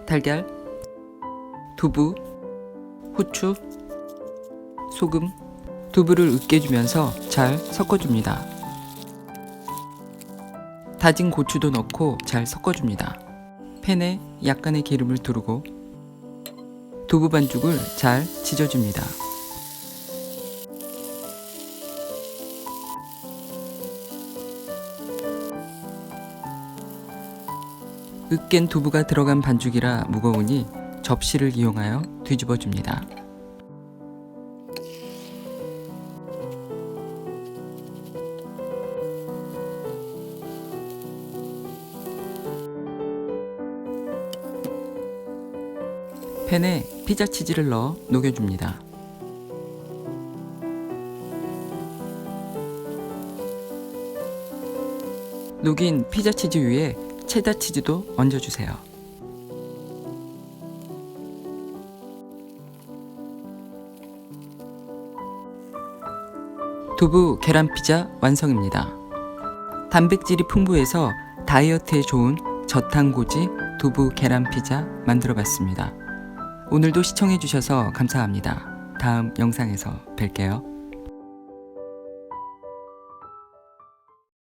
달걀, 두부, 후추, 소금, 두부를 으깨주면서 잘 섞어줍니다. 다진 고추도 넣고 잘 섞어줍니다. 팬에 약간의 기름을 두르고 두부 반죽을 잘 지져줍니다. 으깬 두부가 들어간 반죽이라 무거우니 접시를 이용하여 뒤집어 줍니다. 팬에 피자 치즈를 넣어 녹여줍니다. 녹인 피자 치즈 위에 체다 치즈도 얹어주세요. 두부 계란 피자 완성입니다. 단백질이 풍부해서 다이어트에 좋은 저탄고지 두부 계란 피자 만들어 봤습니다. 오늘도 시청해 주셔서 감사합니다. 다음 영상에서 뵐게요.